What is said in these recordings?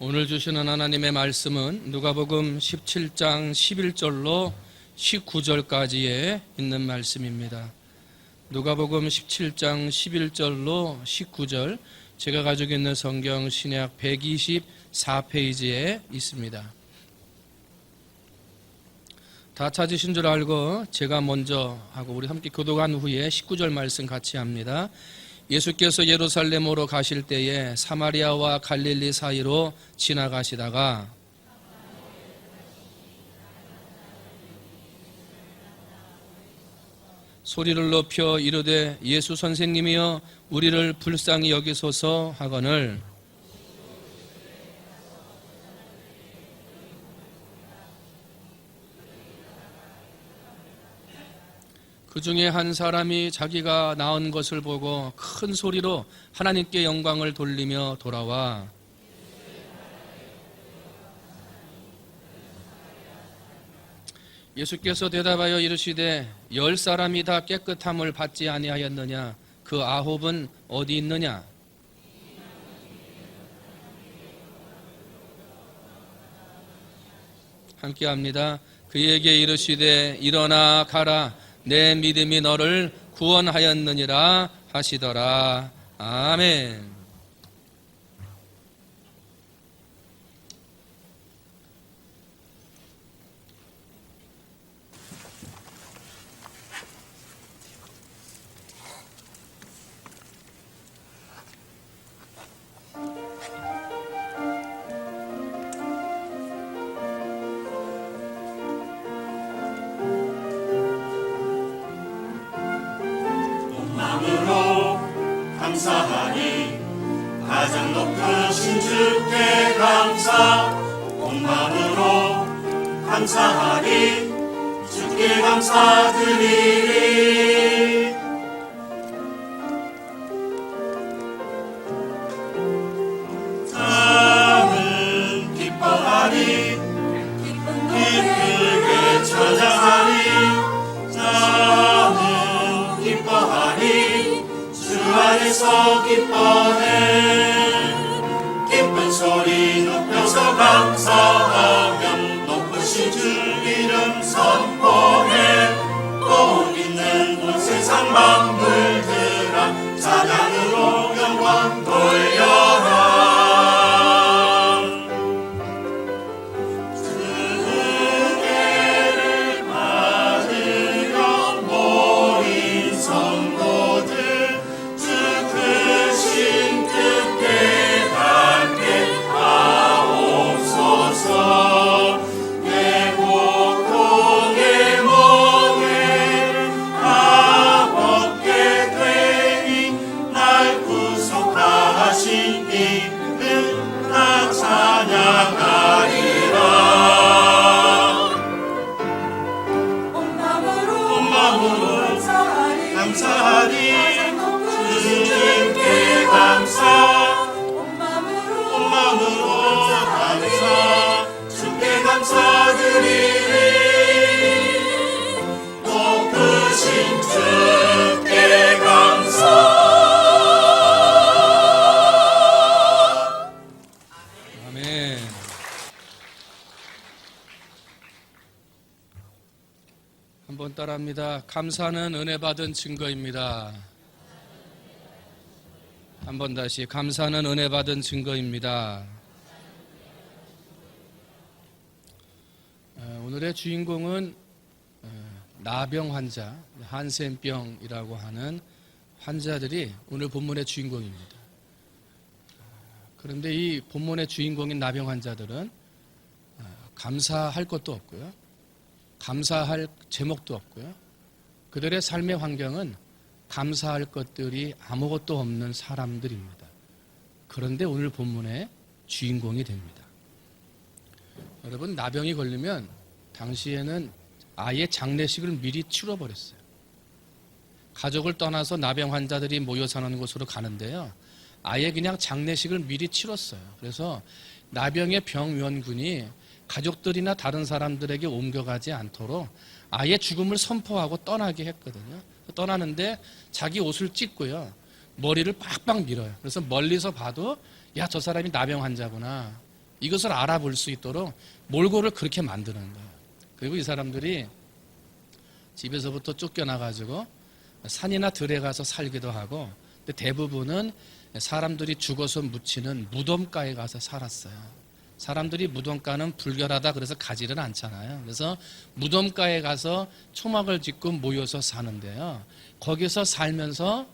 오늘 주시는 하나님의 말씀은 누가복음 17장 11절로 19절까지에 있는 말씀입니다. 누가복음 17장 11절로 19절, 제가 가지고 있는 성경 신약 124페이지에 있습니다. 다 찾으신 줄 알고 제가 먼저 하고 우리 함께 교독한 후에 19절 말씀 같이 합니다. 예수께서 예루살렘으로 가실 때에 사마리아와 갈릴리 사이로 지나가시다가 소리를 높여 이르되 예수 선생님이여 우리를 불쌍히 여기소서 하거늘 그 중에 한 사람이 자기가 낳은 것을 보고 큰 소리로 하나님께 영광을 돌리며 돌아와 예수께서 대답하여 이르시되 10사람이 다 깨끗함을 받지 아니하였느냐? 그 9은 어디 있느냐? 함께합니다. 그에게 이르시되 일어나 가라. 내 믿음이 너를 구원하였느니라 하시더라. 아멘. 감사하니 가장 높으신 주께 감사 온 마음으로 감사하니 주께 감사드리리 나는 기뻐하니 기쁘게 찬양하니 나는 기뻐하니 주 안에서 기뻐해 기쁜 소리 높여서 감사하며 높으신 주 이름 선포해 복 있는 온 세상 만물들아 찬양으로 영광 돌려라 은혜를 받으려 모인 성도들 내 고통의 몸에 다 벗게 되니 날 구속하신 이는 나 찬양하리라 온 마음으로 감사하리 주님께 감사 온 마음으로 감사 주께 감사드리리 높으신 주께 감사 아멘. 한번 따라합니다. 감사는 은혜 받은 증거입니다. 한번 다시 감사는 은혜 받은 증거입니다. 오늘의 주인공은 나병 환자, 한센병이라고 하는 환자들이 오늘 본문의 주인공입니다. 그런데 이 본문의 주인공인 나병 환자들은 감사할 것도 없고요. 감사할 제목도 없고요. 그들의 삶의 환경은 감사할 것들이 아무것도 없는 사람들입니다. 그런데 오늘 본문의 주인공이 됩니다. 여러분, 나병이 걸리면 당시에는 아예 장례식을 미리 치러버렸어요. 가족을 떠나서 나병 환자들이 모여 사는 곳으로 가는데요. 아예 그냥 장례식을 미리 치렀어요. 그래서 나병의 병원군이 가족들이나 다른 사람들에게 옮겨가지 않도록 아예 죽음을 선포하고 떠나게 했거든요. 떠나는데 자기 옷을 찢고요. 머리를 빡빡 밀어요. 그래서 멀리서 봐도 야, 저 사람이 나병 환자구나. 이것을 알아볼 수 있도록 몰골을 그렇게 만드는 거예요. 그리고 이 사람들이 집에서부터 쫓겨나가지고 산이나 들에 가서 살기도 하고, 근데 대부분은 사람들이 죽어서 묻히는 무덤가에 가서 살았어요. 사람들이 무덤가는 불결하다 그래서 가지를 않잖아요. 그래서 무덤가에 가서 초막을 짓고 모여서 사는데요. 거기서 살면서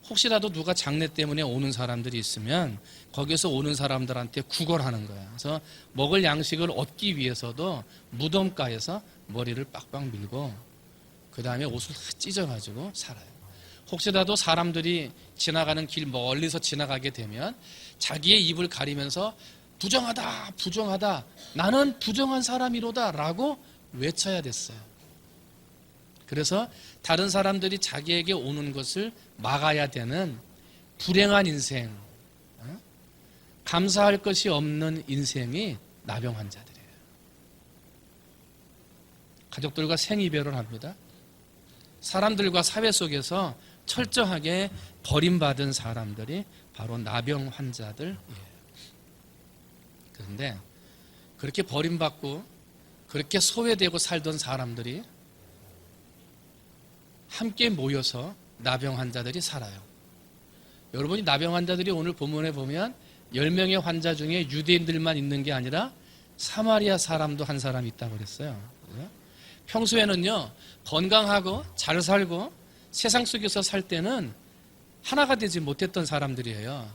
혹시라도 누가 장례 때문에 오는 사람들이 있으면 거기서 오는 사람들한테 구걸하는 거예요. 그래서 먹을 양식을 얻기 위해서도 무덤가에서 머리를 빡빡 밀고 그 다음에 옷을 찢어가지고 살아요. 혹시라도 사람들이 지나가는 길 멀리서 지나가게 되면 자기의 입을 가리면서 부정하다, 부정하다, 나는 부정한 사람이로다 라고 외쳐야 됐어요. 그래서 다른 사람들이 자기에게 오는 것을 막아야 되는 불행한 인생, 감사할 것이 없는 인생이 나병 환자들이에요. 가족들과 생이별을 합니다. 사람들과 사회 속에서 철저하게 버림받은 사람들이 바로 나병 환자들이에요. 그런데 그렇게 버림받고 그렇게 소외되고 살던 사람들이 함께 모여서 나병 환자들이 살아요. 여러분이 나병 환자들이 오늘 본문에 보면 10명의 환자 중에 유대인들만 있는 게 아니라 사마리아 사람도 한 사람 있다고 그랬어요. 평소에는요, 건강하고 잘 살고 세상 속에서 살 때는 하나가 되지 못했던 사람들이에요.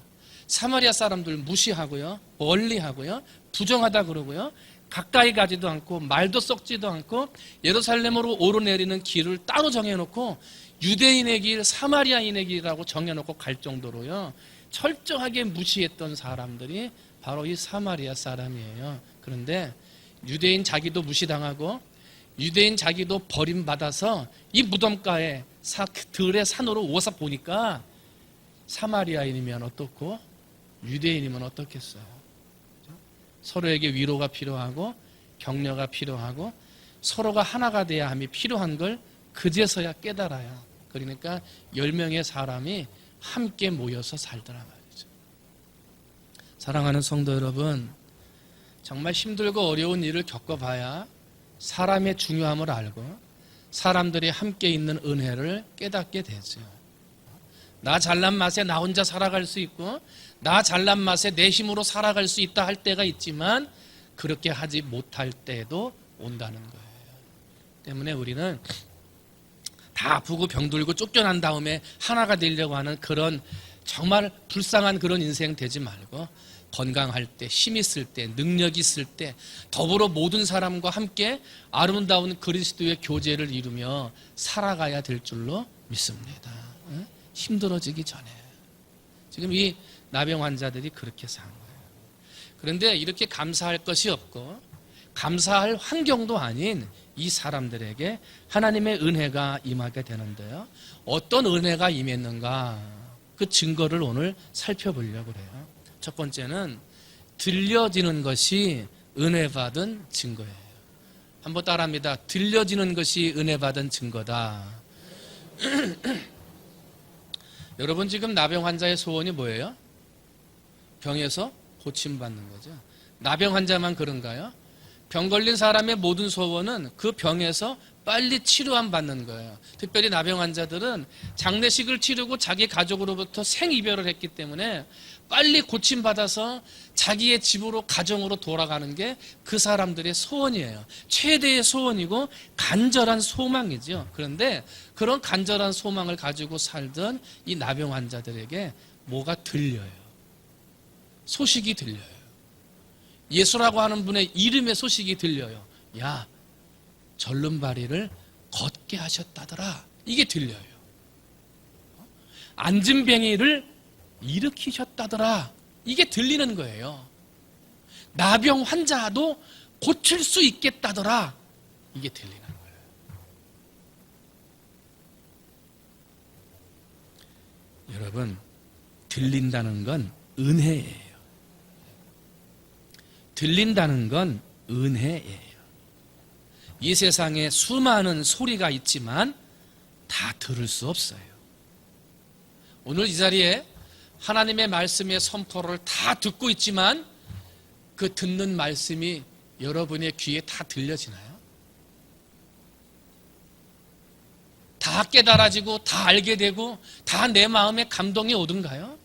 사마리아 사람들 무시하고요, 멀리하고요, 부정하다 그러고요, 가까이 가지도 않고 말도 섞지도 않고 예루살렘으로 오르내리는 길을 따로 정해놓고 유대인의 길, 사마리아인의 길이라고 정해놓고 갈 정도로요, 철저하게 무시했던 사람들이 바로 이 사마리아 사람이에요. 그런데 유대인 자기도 무시당하고 유대인 자기도 버림받아서 이 무덤가에 들의 산으로 오서 보니까 사마리아인이면 어떻고 유대인이면 어떻겠어요? 서로에게 위로가 필요하고 격려가 필요하고 서로가 하나가 돼야 함이 필요한 걸 그제서야 깨달아요. 그러니까 10명의 사람이 함께 모여서 살더라 말이죠. 사랑하는 성도 여러분, 정말 힘들고 어려운 일을 겪어봐야 사람의 중요함을 알고 사람들이 함께 있는 은혜를 깨닫게 되죠. 나 잘난 맛에 나 혼자 살아갈 수 있고 나 잘난 맛에 내 힘으로 살아갈 수 있다 할 때가 있지만 그렇게 하지 못할 때도 온다는 거예요. 때문에 우리는 다 아프고 병들고 쫓겨난 다음에 하나가 되려고 하는 그런 정말 불쌍한 그런 인생 되지 말고 건강할 때, 힘 있을 때, 능력 있을 때 더불어 모든 사람과 함께 아름다운 그리스도의 교제를 이루며 살아가야 될 줄로 믿습니다. 힘들어지기 전에. 지금 이 나병 환자들이 그렇게 산 거예요. 그런데 이렇게 감사할 것이 없고 감사할 환경도 아닌 이 사람들에게 하나님의 은혜가 임하게 되는데요. 어떤 은혜가 임했는가? 그 증거를 오늘 살펴보려고 해요. 첫 번째는 들려지는 것이 은혜 받은 증거예요. 한번 따라합니다. 들려지는 것이 은혜 받은 증거다. 여러분 지금 나병 환자의 소원이 뭐예요? 병에서 고침받는 거죠. 나병 환자만 그런가요? 병 걸린 사람의 모든 소원은 그 병에서 빨리 치료함 받는 거예요. 특별히 나병 환자들은 장례식을 치르고 자기 가족으로부터 생이별을 했기 때문에 빨리 고침받아서 자기의 집으로 가정으로 돌아가는 게 그 사람들의 소원이에요. 최대의 소원이고 간절한 소망이죠. 그런데 그런 간절한 소망을 가지고 살던 이 나병 환자들에게 뭐가 들려요. 소식이 들려요. 예수라고 하는 분의 이름의 소식이 들려요. 야, 절름발이를 걷게 하셨다더라. 이게 들려요. 앉은 뱅이를 일으키셨다더라. 이게 들리는 거예요. 나병 환자도 고칠 수 있겠다더라. 이게 들리는 거예요. 여러분, 들린다는 건 은혜예요. 들린다는 건 은혜예요. 이 세상에 수많은 소리가 있지만 다 들을 수 없어요. 오늘 이 자리에 하나님의 말씀의 선포를 다 듣고 있지만 그 듣는 말씀이 여러분의 귀에 다 들려지나요? 다 깨달아지고 다 알게 되고 다 내 마음에 감동이 오든가요?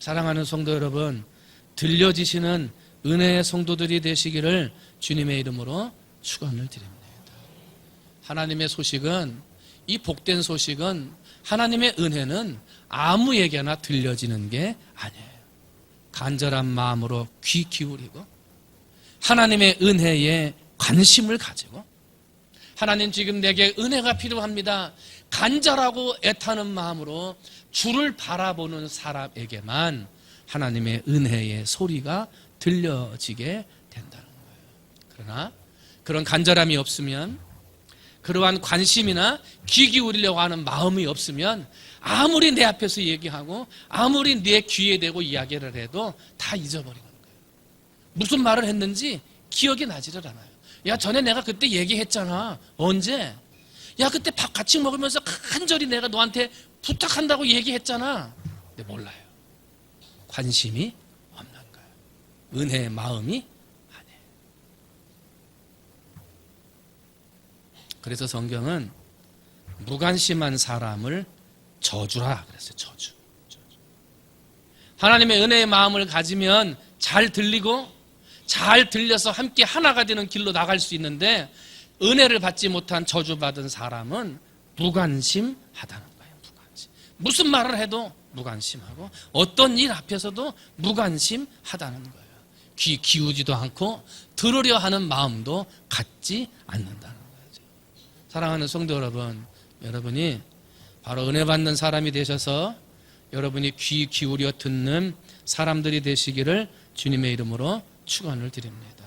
사랑하는 성도 여러분, 들려지시는 은혜의 성도들이 되시기를 주님의 이름으로 축원을 드립니다. 하나님의 소식은, 이 복된 소식은, 하나님의 은혜는 아무에게나 들려지는 게 아니에요. 간절한 마음으로 귀 기울이고 하나님의 은혜에 관심을 가지고, 하나님 지금 내게 은혜가 필요합니다, 간절하고 애타는 마음으로 주를 바라보는 사람에게만 하나님의 은혜의 소리가 들려지게 된다는 거예요. 그러나 그런 간절함이 없으면, 그러한 관심이나 귀 기울이려고 하는 마음이 없으면 아무리 내 앞에서 얘기하고 아무리 내 귀에 대고 이야기를 해도 다 잊어버리는 거예요. 무슨 말을 했는지 기억이 나지를 않아요. 야, 전에 내가 그때 얘기했잖아. 언제? 야, 그때 밥 같이 먹으면서 간절히 내가 너한테 부탁한다고 얘기했잖아. 근데 몰라요. 관심이 없는 거예요. 은혜의 마음이 아니에요. 그래서 성경은 무관심한 사람을 저주라 그랬어요. 저주. 하나님의 은혜의 마음을 가지면 잘 들리고 잘 들려서 함께 하나가 되는 길로 나갈 수 있는데, 은혜를 받지 못한 저주받은 사람은 무관심하다는 거예요. 무관심. 무슨 말을 해도 무관심하고 어떤 일 앞에서도 무관심하다는 거예요. 귀 기우지도 않고 들으려 하는 마음도 갖지 않는다는 거죠. 사랑하는 성도 여러분, 여러분이 바로 은혜 받는 사람이 되셔서 여러분이 귀 기울여 듣는 사람들이 되시기를 주님의 이름으로 축원을 드립니다.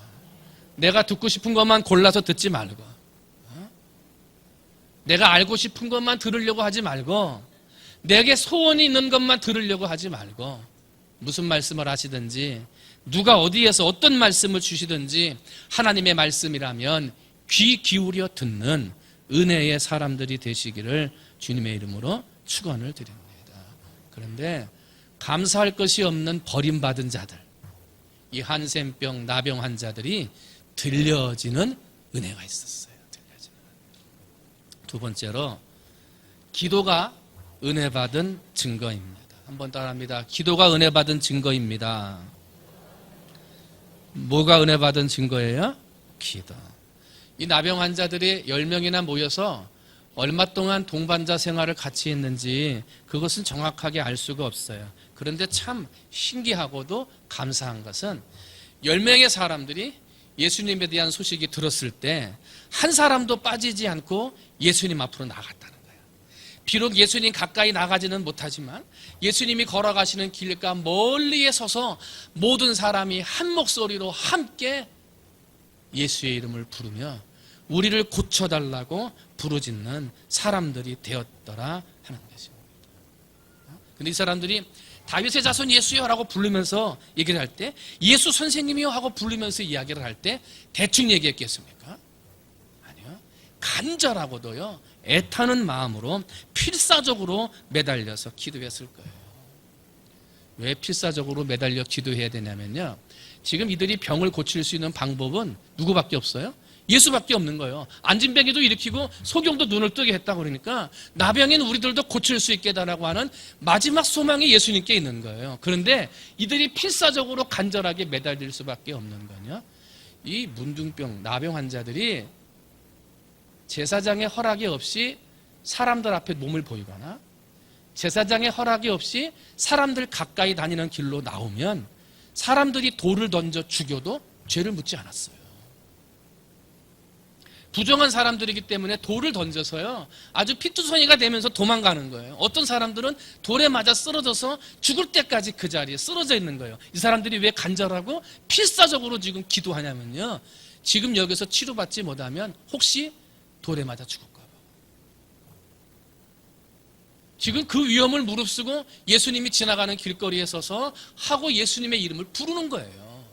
내가 듣고 싶은 것만 골라서 듣지 말고, 내가 알고 싶은 것만 들으려고 하지 말고, 내게 소원이 있는 것만 들으려고 하지 말고, 무슨 말씀을 하시든지 누가 어디에서 어떤 말씀을 주시든지 하나님의 말씀이라면 귀 기울여 듣는 은혜의 사람들이 되시기를 주님의 이름으로 축원을 드립니다. 그런데 감사할 것이 없는 버림받은 자들, 이 한센병, 나병 환자들이 들려지는 은혜가 있었어요. 들려지는. 두 번째로, 기도가 은혜 받은 증거입니다. 한번 따라합니다. 기도가 은혜 받은 증거입니다. 뭐가 은혜 받은 증거예요? 기도. 이 나병 환자들이 10명이나 모여서 얼마 동안 동반자 생활을 같이 했는지 그것은 정확하게 알 수가 없어요. 그런데 참 신기하고도 감사한 것은 10명의 사람들이 예수님에 대한 소식이 들었을 때 한 사람도 빠지지 않고 예수님 앞으로 나갔다는 거예요. 비록 예수님 가까이 나가지는 못하지만 예수님이 걸어가시는 길가 멀리에 서서 모든 사람이 한 목소리로 함께 예수의 이름을 부르며 우리를 고쳐달라고 부르짖는 사람들이 되었더라 하는 것입니다. 근데 이 사람들이 다윗의 자손 예수여 라고 부르면서 얘기를 할 때, 예수 선생님이요 하고 부르면서 이야기를 할 때 대충 얘기했겠습니까? 아니요. 간절하고도요, 애타는 마음으로 필사적으로 매달려서 기도했을 거예요. 왜 필사적으로 매달려 기도해야 되냐면요, 지금 이들이 병을 고칠 수 있는 방법은 누구밖에 없어요? 예수밖에 없는 거예요. 안진뱅이도 일으키고 소경도 눈을 뜨게 했다고 그러니까 나병인 우리들도 고칠 수 있겠다라고 하는 마지막 소망이 예수님께 있는 거예요. 그런데 이들이 필사적으로 간절하게 매달릴 수밖에 없는 거냐? 이 문둥병, 나병 환자들이 제사장의 허락이 없이 사람들 앞에 몸을 보이거나 제사장의 허락이 없이 사람들 가까이 다니는 길로 나오면 사람들이 돌을 던져 죽여도 죄를 묻지 않았어요. 부정한 사람들이기 때문에 돌을 던져서요, 아주 피투성이가 되면서 도망가는 거예요. 어떤 사람들은 돌에 맞아 쓰러져서 죽을 때까지 그 자리에 쓰러져 있는 거예요. 이 사람들이 왜 간절하고 필사적으로 지금 기도하냐면요, 지금 여기서 치료받지 못하면 혹시 돌에 맞아 죽을까 봐. 지금 그 위험을 무릅쓰고 예수님이 지나가는 길거리에 서서 하고 예수님의 이름을 부르는 거예요.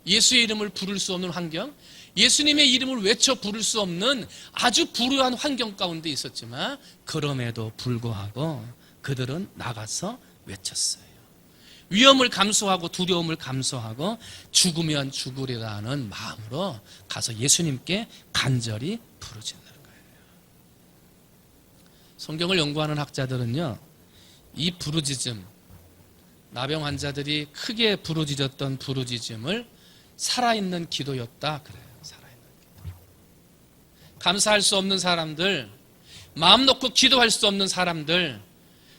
예수의 이름을 부를 수 없는 환경, 예수님의 이름을 외쳐 부를 수 없는 아주 불우한 환경 가운데 있었지만 그럼에도 불구하고 그들은 나가서 외쳤어요. 위험을 감수하고 두려움을 감수하고 죽으면 죽으리라는 마음으로 가서 예수님께 간절히 부르짖는 거예요. 성경을 연구하는 학자들은요, 이 부르짖음, 나병 환자들이 크게 부르짖었던 부르짖음을 살아있는 기도였다 그래요. 살아있는 기도. 감사할 수 없는 사람들, 마음 놓고 기도할 수 없는 사람들,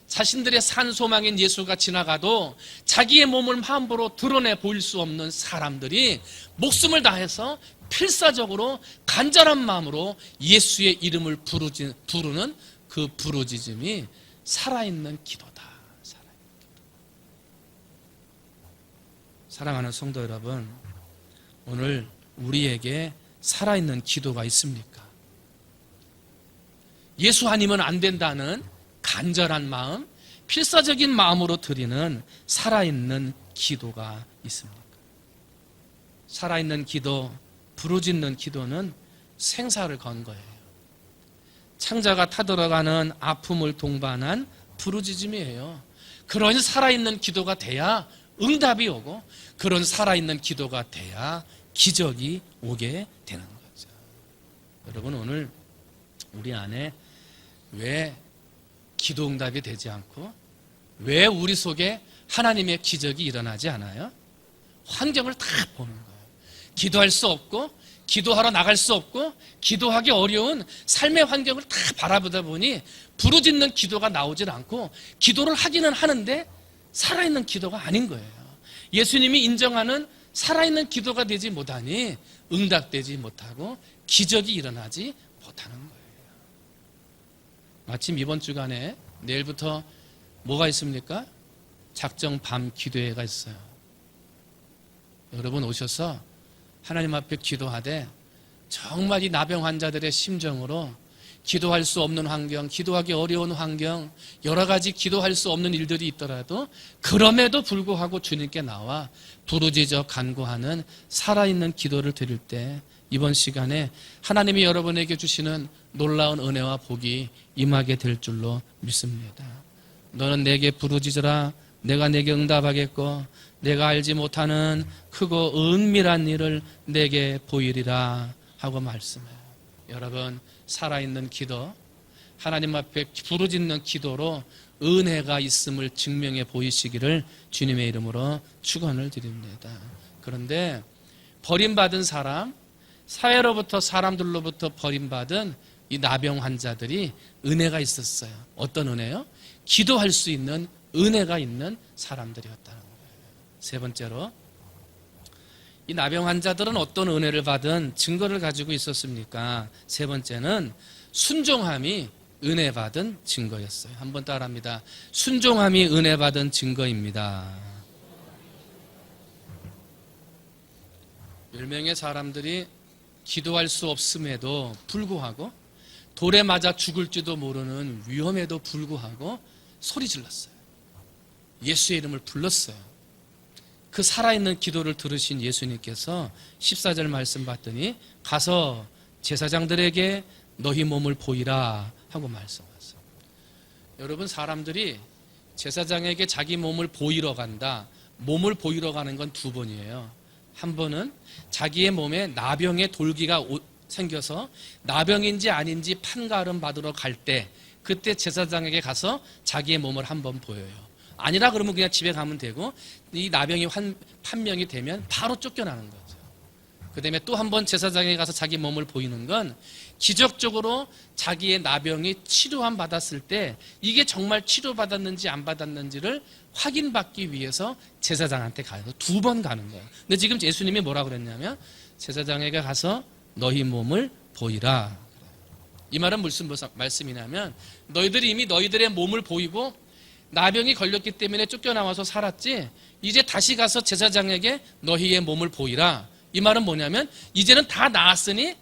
자신들의 산 소망인 예수가 지나가도 자기의 몸을 함부로 드러내 보일 수 없는 사람들이 목숨을 다해서 필사적으로 간절한 마음으로 예수의 이름을 부르는 그 부르짖음이 살아있는 기도다. 살아있는 기도. 사랑하는 성도 여러분, 오늘 우리에게 살아있는 기도가 있습니까? 예수 아니면 안 된다는 간절한 마음, 필사적인 마음으로 드리는 살아있는 기도가 있습니까? 살아있는 기도, 부르짖는 기도는 생사를 건 거예요. 창자가 타들어가는 아픔을 동반한 부르짖음이에요. 그런 살아있는 기도가 돼야 응답이 오고, 그런 살아있는 기도가 돼야 기적이 오게 되는 거죠. 여러분, 오늘 우리 안에 왜 기도 응답이 되지 않고, 왜 우리 속에 하나님의 기적이 일어나지 않아요? 환경을 다 보는 거예요. 기도할 수 없고, 기도하러 나갈 수 없고, 기도하기 어려운 삶의 환경을 다 바라보다 보니 부르짖는 기도가 나오질 않고, 기도를 하기는 하는데 살아있는 기도가 아닌 거예요. 예수님이 인정하는 살아있는 기도가 되지 못하니 응답되지 못하고 기적이 일어나지 못하는 거예요. 마침 이번 주간에 내일부터 뭐가 있습니까? 작정 밤 기도회가 있어요. 여러분 오셔서 하나님 앞에 기도하되 정말 이 나병 환자들의 심정으로 기도할 수 없는 환경, 기도하기 어려운 환경, 여러 가지 기도할 수 없는 일들이 있더라도 그럼에도 불구하고 주님께 나와 부르짖어 간구하는 살아있는 기도를 드릴 때 이번 시간에 하나님이 여러분에게 주시는 놀라운 은혜와 복이 임하게 될 줄로 믿습니다. 너는 내게 부르짖으라, 내가 내게 응답하겠고 내가 알지 못하는 크고 은밀한 일을 내게 보이리라 하고 말씀해요. 여러분, 살아있는 기도, 하나님 앞에 부르짖는 기도로 은혜가 있음을 증명해 보이시기를 주님의 이름으로 축원을 드립니다. 그런데 버림받은 사람, 사회로부터 사람들로부터 버림받은 이 나병 환자들이 은혜가 있었어요. 어떤 은혜요? 기도할 수 있는 은혜가 있는 사람들이었다는 거예요. 세 번째로, 이 나병 환자들은 어떤 은혜를 받은 증거를 가지고 있었습니까? 세 번째는 순종함이 은혜 받은 증거였어요. 한번 따라합니다. 순종함이 은혜 받은 증거입니다. 10명의 사람들이 기도할 수 없음에도 불구하고, 돌에 맞아 죽을지도 모르는 위험에도 불구하고 소리 질렀어요. 예수의 이름을 불렀어요. 그 살아있는 기도를 들으신 예수님께서 14절 말씀 봤더니 가서 제사장들에게 너희 몸을 보이라 하고 말씀하셨어요. 여러분, 사람들이 제사장에게 자기 몸을 보이러 간다. 몸을 보이러 가는 건 두 번이에요. 한 번은 자기의 몸에 나병의 돌기가 생겨서 나병인지 아닌지 판가름 받으러 갈 때, 그때 제사장에게 가서 자기의 몸을 한번 보여요. 아니라 그러면 그냥 집에 가면 되고, 이 나병이 판명이 되면 바로 쫓겨나는 거죠. 그 다음에 또 한 번 제사장에 가서 자기 몸을 보이는 건 기적적으로 자기의 나병이 치료함 받았을 때 이게 정말 치료받았는지 안 받았는지를 확인받기 위해서 제사장한테 가요. 두 번 가는 거예요. 근데 지금 예수님이 뭐라 그랬냐면 제사장에게 가서 너희 몸을 보이라. 이 말은 무슨 말씀이냐면 너희들이 이미 너희들의 몸을 보이고 나병이 걸렸기 때문에 쫓겨나와서 살았지, 이제 다시 가서 제사장에게 너희의 몸을 보이라. 이 말은 뭐냐면 이제는 다 나았으니,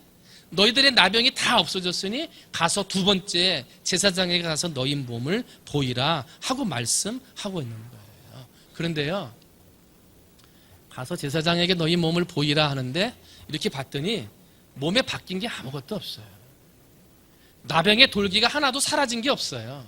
너희들의 나병이 다 없어졌으니 가서 두 번째 제사장에게 가서 너희 몸을 보이라 하고 말씀하고 있는 거예요. 그런데요, 가서 제사장에게 너희 몸을 보이라 하는데 이렇게 봤더니 몸에 바뀐 게 아무것도 없어요. 나병의 돌기가 하나도 사라진 게 없어요.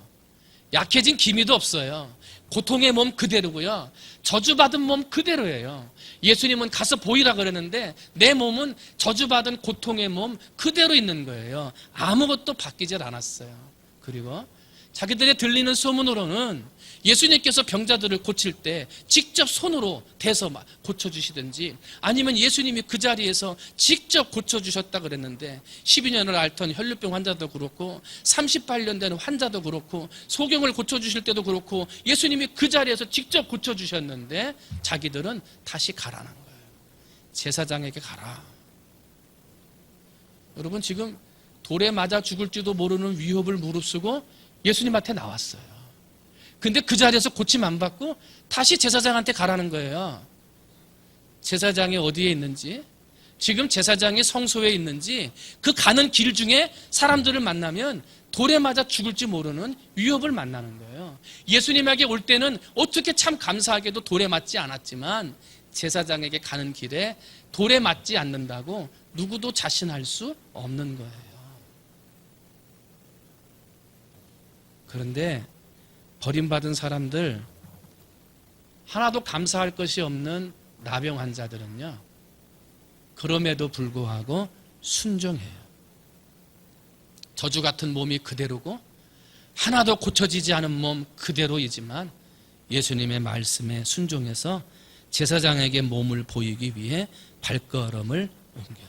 약해진 기미도 없어요. 고통의 몸 그대로고요. 저주받은 몸 그대로예요. 예수님은 가서 보이라 그랬는데 내 몸은 저주받은 고통의 몸 그대로 있는 거예요. 아무것도 바뀌질 않았어요. 그리고 자기들의 들리는 소문으로는 예수님께서 병자들을 고칠 때 직접 손으로 대서 고쳐주시든지 아니면 예수님이 그 자리에서 직접 고쳐주셨다 그랬는데 12년을 앓던 혈류병 환자도 그렇고 38년 된 환자도 그렇고 소경을 고쳐주실 때도 그렇고 예수님이 그 자리에서 직접 고쳐주셨는데 자기들은 다시 가라는 거예요. 제사장에게 가라. 여러분 지금 돌에 맞아 죽을지도 모르는 위협을 무릅쓰고 예수님한테 나왔어요. 근데 그 자리에서 고침 안 받고 다시 제사장한테 가라는 거예요. 제사장이 어디에 있는지, 지금 제사장이 성소에 있는지, 그 가는 길 중에 사람들을 만나면 돌에 맞아 죽을지 모르는 위협을 만나는 거예요. 예수님에게 올 때는 어떻게 참 감사하게도 돌에 맞지 않았지만 제사장에게 가는 길에 돌에 맞지 않는다고 누구도 자신할 수 없는 거예요. 그런데 버림받은 사람들, 하나도 감사할 것이 없는 나병 환자들은요, 그럼에도 불구하고 순종해요. 저주 같은 몸이 그대로고 하나도 고쳐지지 않은 몸 그대로이지만 예수님의 말씀에 순종해서 제사장에게 몸을 보이기 위해 발걸음을 옮겨요.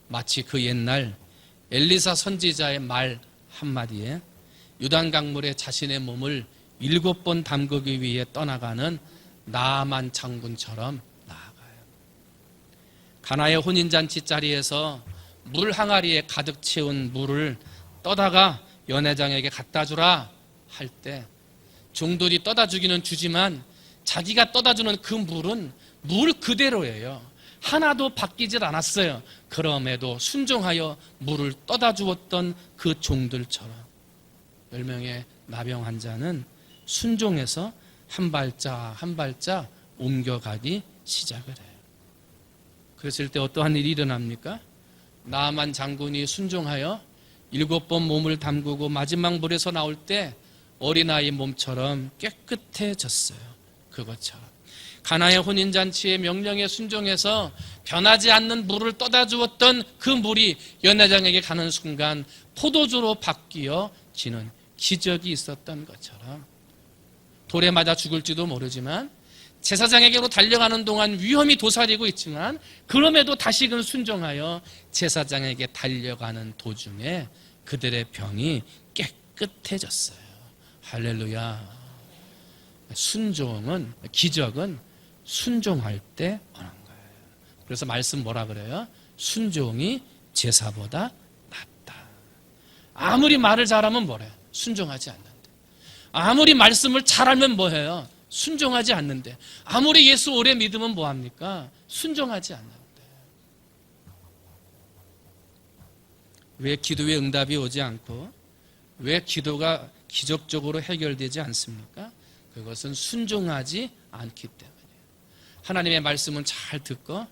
마치 그 옛날 엘리사 선지자의 말 한마디에 유단 강물에 자신의 몸을 7번 담그기 위해 떠나가는 나아만 장군처럼 나아가요. 가나의 혼인잔치 자리에서 물 항아리에 가득 채운 물을 떠다가 연회장에게 갖다 주라 할 때 종들이 떠다 주기는 주지만 자기가 떠다 주는 그 물은 물 그대로예요. 하나도 바뀌질 않았어요. 그럼에도 순종하여 물을 떠다 주었던 그 종들처럼 10명의 나병 환자는 순종해서 한 발짝 한 발짝 옮겨가기 시작을 해요. 그랬을 때 어떠한 일이 일어납니까? 나아만 장군이 순종하여 7번 몸을 담그고 마지막 물에서 나올 때 어린아이 몸처럼 깨끗해졌어요. 그것처럼 가나의 혼인잔치의 명령에 순종해서 변하지 않는 물을 떠다 주었던 그 물이 연회장에게 가는 순간 포도주로 바뀌어지는 기적이 있었던 것처럼 돌에 맞아 죽을지도 모르지만 제사장에게로 달려가는 동안 위험이 도사리고 있지만 그럼에도 다시금 순종하여 제사장에게 달려가는 도중에 그들의 병이 깨끗해졌어요. 할렐루야. 순종은, 기적은 순종할 때 오는 거예요. 그래서 말씀 뭐라 그래요? 순종이 제사보다 낫다. 아무리 말을 잘하면 뭐래요? 순종하지 않는데. 아무리 말씀을 잘 알면 뭐해요? 순종하지 않는데. 아무리 예수 오래 믿으면 뭐합니까? 순종하지 않는데. 왜 기도의 응답이 오지 않고 왜 기도가 기적적으로 해결되지 않습니까? 그것은 순종하지 않기 때문이에요. 하나님의 말씀은 잘 듣고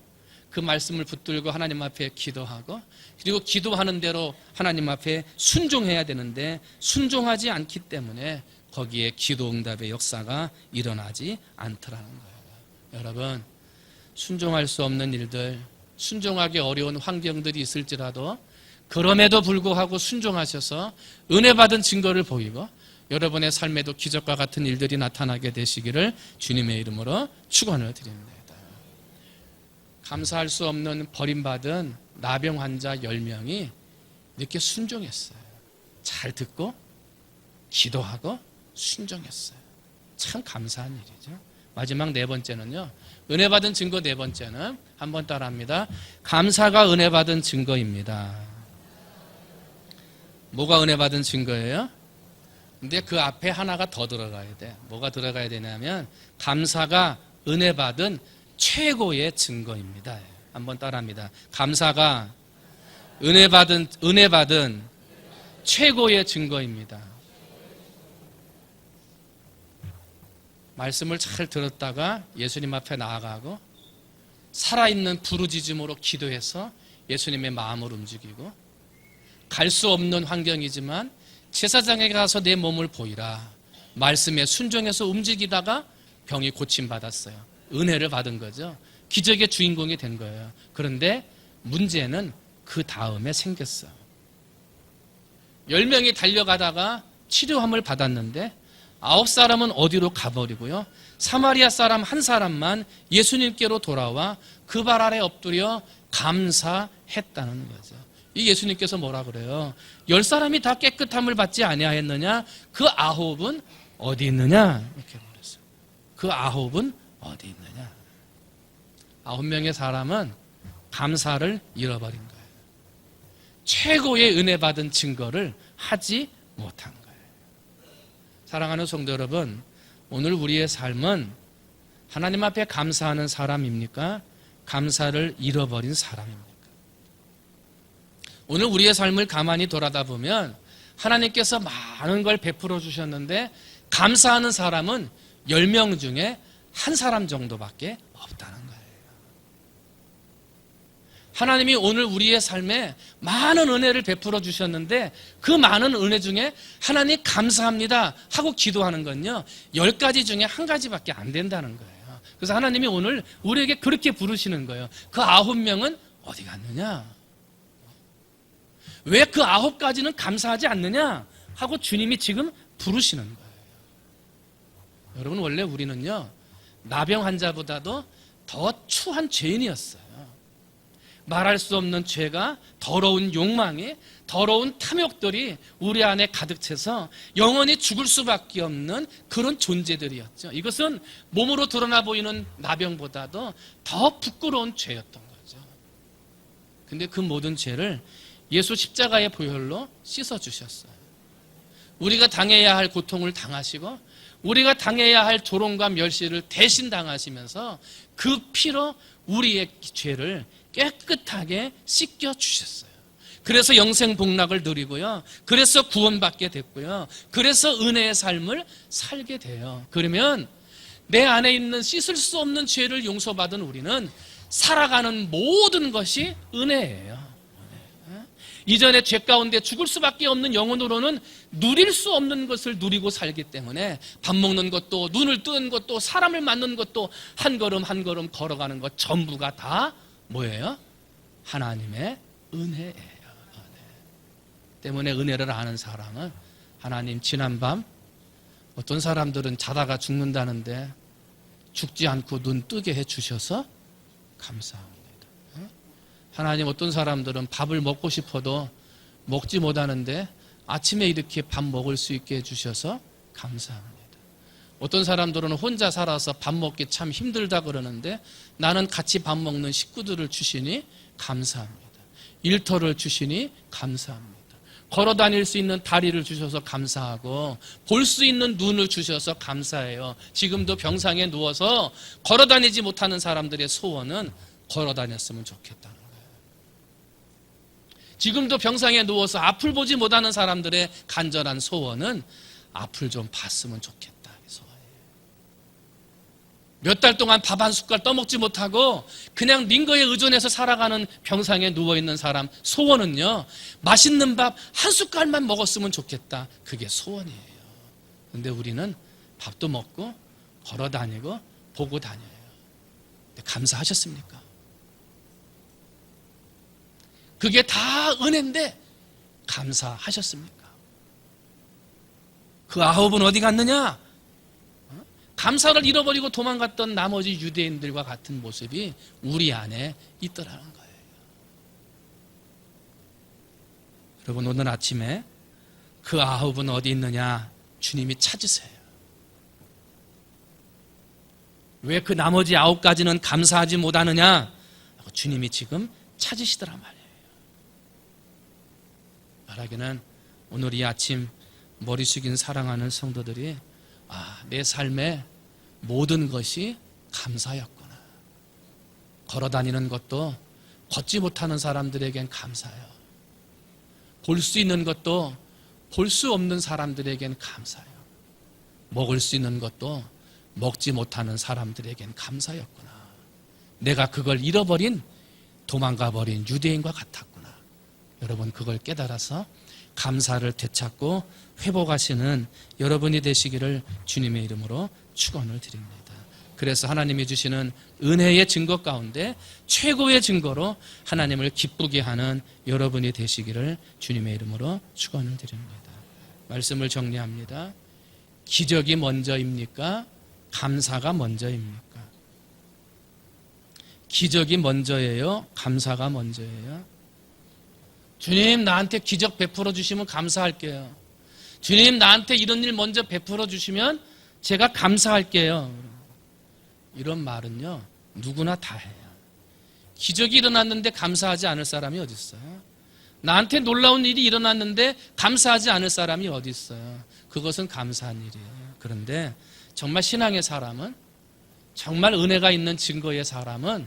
그 말씀을 붙들고 하나님 앞에 기도하고 그리고 기도하는 대로 하나님 앞에 순종해야 되는데 순종하지 않기 때문에 거기에 기도 응답의 역사가 일어나지 않더라는 거예요. 여러분, 순종할 수 없는 일들, 순종하기 어려운 환경들이 있을지라도 그럼에도 불구하고 순종하셔서 은혜 받은 증거를 보이고 여러분의 삶에도 기적과 같은 일들이 나타나게 되시기를 주님의 이름으로 축원을 드립니다. 감사할 수 없는 버림받은 나병 환자 10명이 이렇게 순종했어요. 잘 듣고 기도하고 순종했어요. 참 감사한 일이죠. 마지막 4번째는요. 은혜 받은 증거 4번째는 한번 따라합니다. 감사가 은혜 받은 증거입니다. 뭐가 은혜 받은 증거예요? 근데 그 앞에 하나가 더 들어가야 돼. 뭐가 들어가야 되냐면 감사가 은혜 받은 최고의 증거입니다. 한번 따라합니다. 감사가 은혜 받은 최고의 증거입니다. 말씀을 잘 들었다가 예수님 앞에 나아가고 살아있는 부르짖음으로 기도해서 예수님의 마음을 움직이고 갈 수 없는 환경이지만 제사장에게 가서 내 몸을 보이라. 말씀에 순종해서 움직이다가 병이 고침받았어요. 은혜를 받은 거죠. 기적의 주인공이 된 거예요. 그런데 문제는 그 다음에 생겼어요. 10명이 달려가다가 치료함을 받았는데 9사람은 어디로 가버리고요. 사마리아 사람 한 사람만 예수님께로 돌아와 그 발 아래 엎드려 감사했다는 거죠. 이 예수님께서 뭐라 그래요? 10사람이 다 깨끗함을 받지 아니하였느냐? 그 9은 어디 있느냐? 이렇게 물었어요. 그 9은 어디 있느냐? 9명의 사람은 감사를 잃어버린 거예요. 최고의 은혜 받은 증거를 하지 못한 거예요. 사랑하는 성도 여러분, 오늘 우리의 삶은 하나님 앞에 감사하는 사람입니까? 감사를 잃어버린 사람입니까? 오늘 우리의 삶을 가만히 돌아다 보면 하나님께서 많은 걸 베풀어 주셨는데 감사하는 사람은 10명 중에 한 사람 정도밖에 없다는 거예요. 하나님이 오늘 우리의 삶에 많은 은혜를 베풀어 주셨는데 그 많은 은혜 중에 하나님 감사합니다 하고 기도하는 건요 10가지 중에 한 가지밖에 안 된다는 거예요. 그래서 하나님이 오늘 우리에게 그렇게 부르시는 거예요. 그 9명은 어디 갔느냐? 왜 그 9가지는 감사하지 않느냐? 하고 주님이 지금 부르시는 거예요. 여러분, 원래 우리는요 나병 환자보다도 더 추한 죄인이었어요. 말할 수 없는 죄가, 더러운 욕망이, 더러운 탐욕들이 우리 안에 가득 차서 영원히 죽을 수밖에 없는 그런 존재들이었죠. 이것은 몸으로 드러나 보이는 나병보다도 더 부끄러운 죄였던 거죠. 근데 그 모든 죄를 예수 십자가의 보혈로 씻어주셨어요. 우리가 당해야 할 고통을 당하시고 우리가 당해야 할 조롱과 멸시를 대신 당하시면서 그 피로 우리의 죄를 깨끗하게 씻겨주셨어요. 그래서 영생 복락을 누리고요. 그래서 구원받게 됐고요. 그래서 은혜의 삶을 살게 돼요. 그러면 내 안에 있는 씻을 수 없는 죄를 용서받은 우리는 살아가는 모든 것이 은혜예요. 이전에 죄 가운데 죽을 수밖에 없는 영혼으로는 누릴 수 없는 것을 누리고 살기 때문에 밥 먹는 것도 눈을 뜨는 것도 사람을 만나는 것도 한 걸음 한 걸음 걸어가는 것 전부가 다 뭐예요? 하나님의 은혜예요. 때문에 은혜를 아는 사람은 하나님 지난밤 어떤 사람들은 자다가 죽는다는데 죽지 않고 눈 뜨게 해주셔서 감사합니다. 하나님 어떤 사람들은 밥을 먹고 싶어도 먹지 못하는데 아침에 이렇게 밥 먹을 수 있게 해주셔서 감사합니다. 어떤 사람들은 혼자 살아서 밥 먹기 참 힘들다 그러는데 나는 같이 밥 먹는 식구들을 주시니 감사합니다. 일터를 주시니 감사합니다. 걸어 다닐 수 있는 다리를 주셔서 감사하고 볼 수 있는 눈을 주셔서 감사해요. 지금도 병상에 누워서 걸어 다니지 못하는 사람들의 소원은 걸어 다녔으면 좋겠다는 거예요. 지금도 병상에 누워서 앞을 보지 못하는 사람들의 간절한 소원은 앞을 좀 봤으면 좋겠다. 몇 달 동안 밥 한 숟갈 떠먹지 못하고 그냥 링거에 의존해서 살아가는 병상에 누워있는 사람 소원은요 맛있는 밥 한 숟갈만 먹었으면 좋겠다. 그게 소원이에요. 근데 우리는 밥도 먹고 걸어 다니고 보고 다녀요. 근데 감사하셨습니까? 그게 다 은혜인데 감사하셨습니까? 그 9은 어디 갔느냐? 감사를 잃어버리고 도망갔던 나머지 유대인들과 같은 모습이 우리 안에 있더라는 거예요. 여러분, 오늘 아침에 그 9은 어디 있느냐? 주님이 찾으세요. 왜 그 나머지 9가지는 감사하지 못하느냐? 주님이 지금 찾으시더란 말이에요. 말하기는 오늘 이 아침 머리 숙인 사랑하는 성도들이 내 삶의 모든 것이 감사였구나. 걸어다니는 것도 걷지 못하는 사람들에겐 감사해요. 볼 수 있는 것도 볼 수 없는 사람들에겐 감사해요. 먹을 수 있는 것도 먹지 못하는 사람들에겐 감사였구나. 내가 그걸 잃어버린 도망가버린 유대인과 같았구나. 여러분, 그걸 깨달아서 감사를 되찾고 회복하시는 여러분이 되시기를 주님의 이름으로 축원을 드립니다. 그래서 하나님이 주시는 은혜의 증거 가운데 최고의 증거로 하나님을 기쁘게 하는 여러분이 되시기를 주님의 이름으로 축원을 드립니다. 말씀을 정리합니다. 기적이 먼저입니까? 감사가 먼저입니까? 기적이 먼저예요? 감사가 먼저예요? 주님, 나한테 기적 베풀어 주시면 감사할게요. 주님, 나한테 이런 일 먼저 베풀어 주시면 제가 감사할게요. 이런 말은요, 누구나 다 해요. 기적이 일어났는데 감사하지 않을 사람이 어디 있어요? 나한테 놀라운 일이 일어났는데 감사하지 않을 사람이 어디 있어요? 그것은 감사한 일이에요. 그런데 정말 신앙의 사람은, 정말 은혜가 있는 증거의 사람은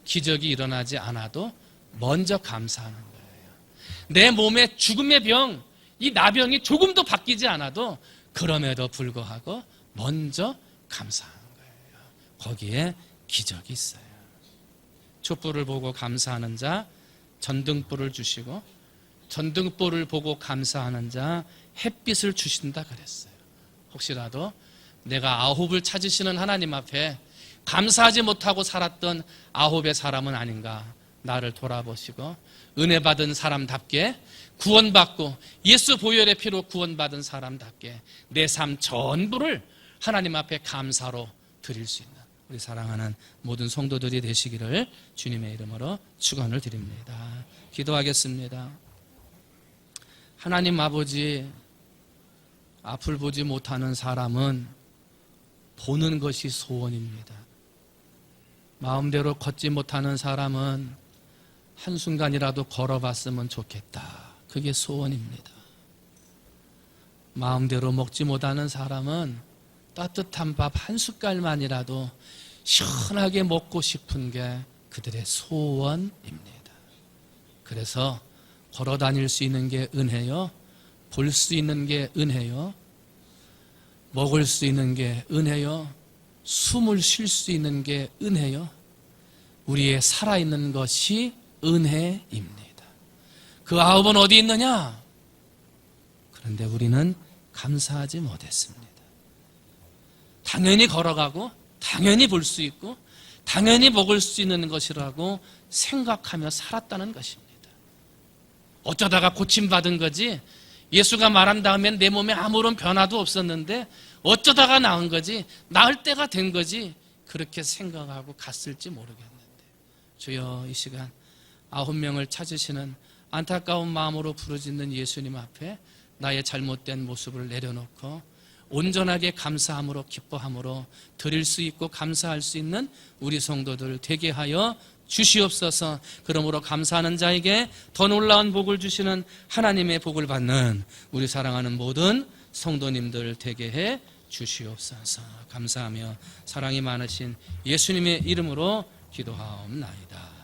기적이 일어나지 않아도 먼저 감사하는 거예요. 내 몸에 죽음의 병, 이 나병이 조금도 바뀌지 않아도 그럼에도 불구하고 먼저 감사하는 거예요. 거기에 기적이 있어요. 촛불을 보고 감사하는 자 전등불을 주시고, 전등불을 보고 감사하는 자 햇빛을 주신다 그랬어요. 혹시라도 내가 아홉을 찾으시는 하나님 앞에 감사하지 못하고 살았던 아홉의 사람은 아닌가, 나를 돌아보시고 은혜 받은 사람답게 구원받고 예수 보혈의 피로 구원받은 사람답게 내 삶 전부를 하나님 앞에 감사로 드릴 수 있는 우리 사랑하는 모든 성도들이 되시기를 주님의 이름으로 축원을 드립니다. 기도하겠습니다. 하나님 아버지, 앞을 보지 못하는 사람은 보는 것이 소원입니다. 마음대로 걷지 못하는 사람은 한순간이라도 걸어봤으면 좋겠다. 그게 소원입니다. 마음대로 먹지 못하는 사람은 따뜻한 밥 한 숟갈만이라도 시원하게 먹고 싶은 게 그들의 소원입니다. 그래서 걸어 다닐 수 있는 게 은혜요, 볼 수 있는 게 은혜요, 먹을 수 있는 게 은혜요, 숨을 쉴 수 있는 게 은혜요, 우리의 살아있는 것이 은혜입니다. 그 아홉은 어디 있느냐? 그런데 우리는 감사하지 못했습니다. 당연히 걸어가고 당연히 볼 수 있고 당연히 먹을 수 있는 것이라고 생각하며 살았다는 것입니다. 어쩌다가 고침받은 거지, 예수가 말한 다음엔 내 몸에 아무런 변화도 없었는데 어쩌다가 나은 거지, 나을 때가 된 거지, 그렇게 생각하고 갔을지 모르겠는데, 주여, 이 시간 9명을 찾으시는 안타까운 마음으로 부르짖는 예수님 앞에 나의 잘못된 모습을 내려놓고 온전하게 감사함으로, 기뻐함으로 드릴 수 있고 감사할 수 있는 우리 성도들 되게 하여 주시옵소서. 그러므로 감사하는 자에게 더 놀라운 복을 주시는 하나님의 복을 받는 우리 사랑하는 모든 성도님들 되게 해 주시옵소서. 감사하며 사랑이 많으신 예수님의 이름으로 기도하옵나이다.